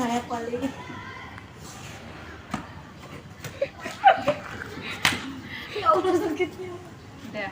ya paling. Ya udah sakitnya. Udah.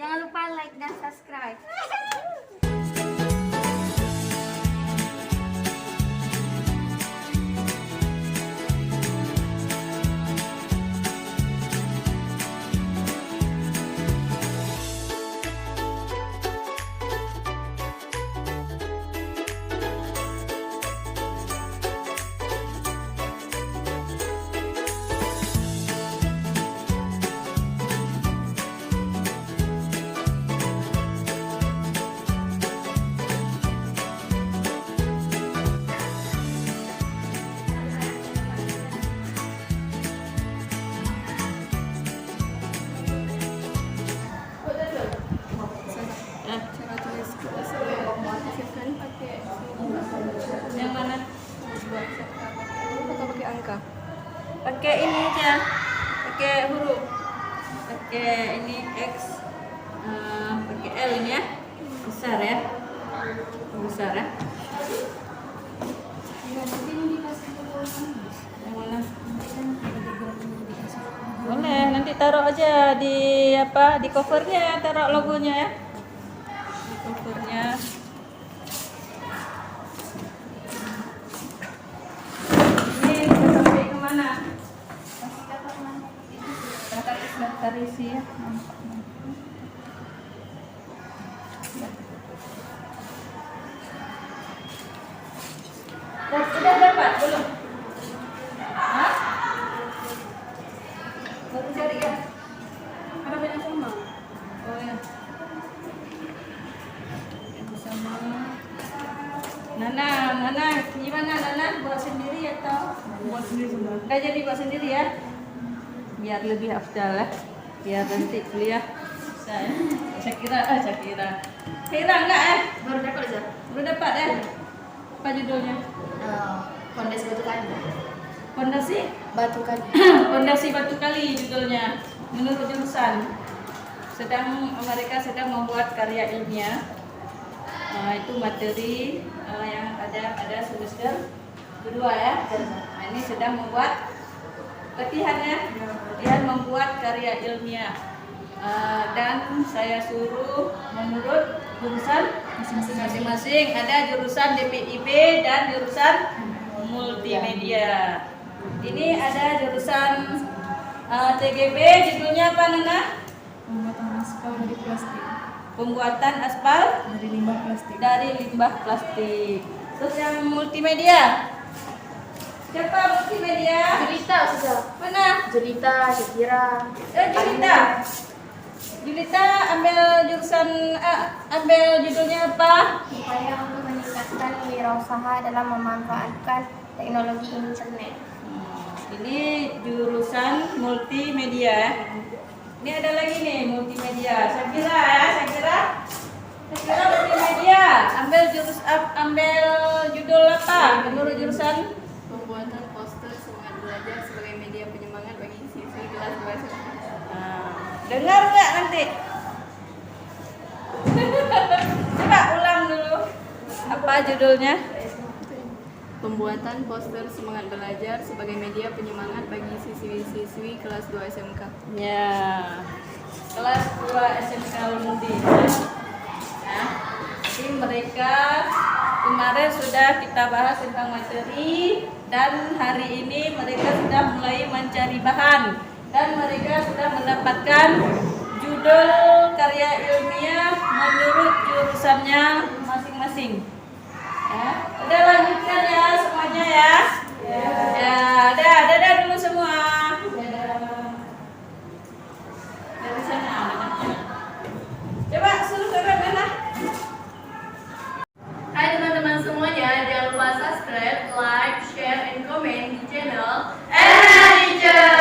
Jangan lupa like dan subscribe. Cara tulis pakai yang mana? Atau pakai angka? Pakai ini aja, pakai huruf, pakai ini X, pakai L ini ya, besar ya, besar ya. Yang mana? Boleh, nanti taruh aja di apa, di covernya, taruh logonya ya, di covernya. Ini udah sampai kemana? Daftar isi ya. Sudah dapat belum? Hah? Baru cari ya? Ada banyak sama? Oh ya. Yang sama. Nana, gimana Nana? Buat sendiri atau? Buat sendiri semua. Nggak jadi buat sendiri ya? Biar lebih afdal ya. Biar nanti kuliah bisa ya. Syakira. Kira enggak ya? Baru dapat aja. Udah dapat ya? Apa judulnya? Fondasi batu kali. Fondasi? Batu kali. Fondasi Batu Kali judulnya. Menurut jurusan mereka sedang membuat karya ilmiah. Itu materi yang ada semester kedua ya. Nah, ini sedang membuat latihan membuat karya ilmiah. Dan saya suruh menurut jurusan masing-masing. Ada jurusan DPIB dan jurusan multimedia. Ini ada jurusan TGB, judulnya apa Nana? Pembuatan aspal dari plastik. Pembuatan aspal Dari limbah plastik. Terus yang multimedia. Siapa multimedia? Jelita sudah. Mana? Jelita, Syakira. Julita ambil jurusan ambil judulnya apa? Upaya untuk meningkatkan wirausaha dalam memanfaatkan teknologi internet. Ini jurusan multimedia. Ini ada lagi nih multimedia. Syakira multimedia. Ambil judul apa? Menurut jurusan Pembuatan poster semangat belajar sebagai media penyemangat bagi siswi kelas 2 SMA. dengar nggak nanti? Coba ulang dulu. Apa Apa judulnya? Pembuatan poster semangat belajar sebagai media penyemangat bagi siswi-siswi kelas 2 SMK. Ya, kelas 2 SMK Undi. Nah, jadi mereka kemarin sudah kita bahas tentang materi dan hari ini mereka sudah mulai mencari bahan dan mereka sudah mendapatkan judul karya ilmiah menurut jurusannya masing-masing. Ya, udah lanjutkan ya semuanya ya. Ya, dadah dulu semua. Dari sana. Coba suruh ke mana? Hai teman-teman semuanya, jangan lupa subscribe, like, share, and comment di channel Elena Teacher.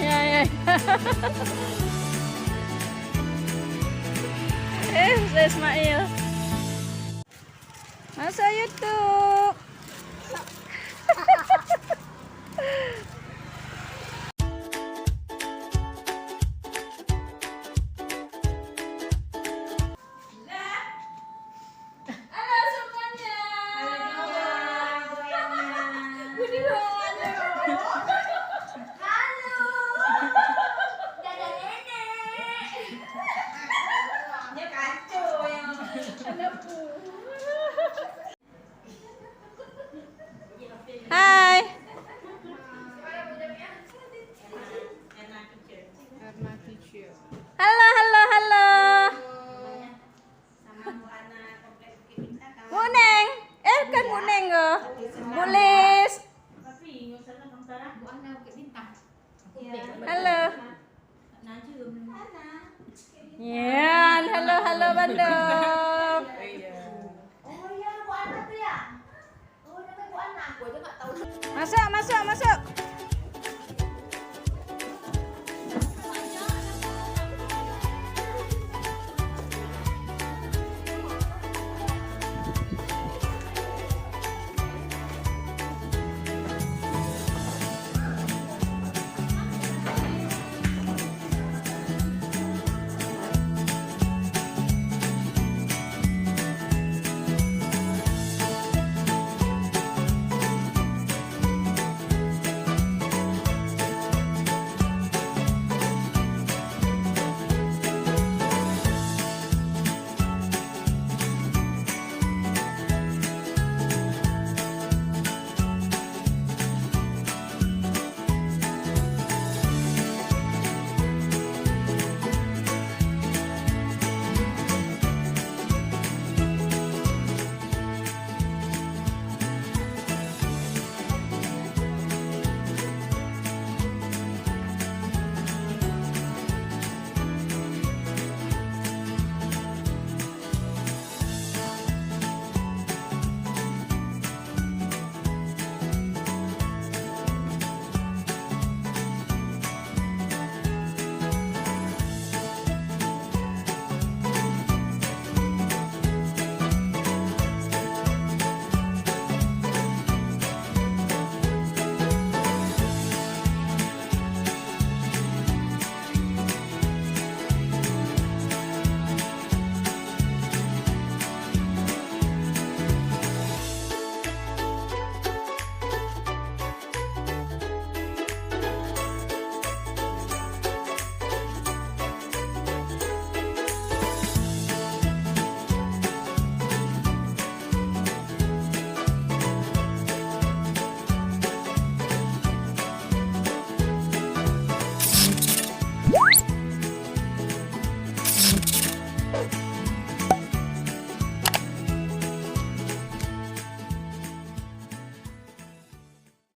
Ya. Ustaz Ismail. Masuk YouTube. Halo semuanya. Hai. Karena teacher. Halo. Muneng. Kan Muneng go. Bulis. Halo. Yan, halo Bandung. Oh iya, Bu Ana tuh ya? Oh, namanya Bu Ana. Aku aja nggak tahu. Masuk.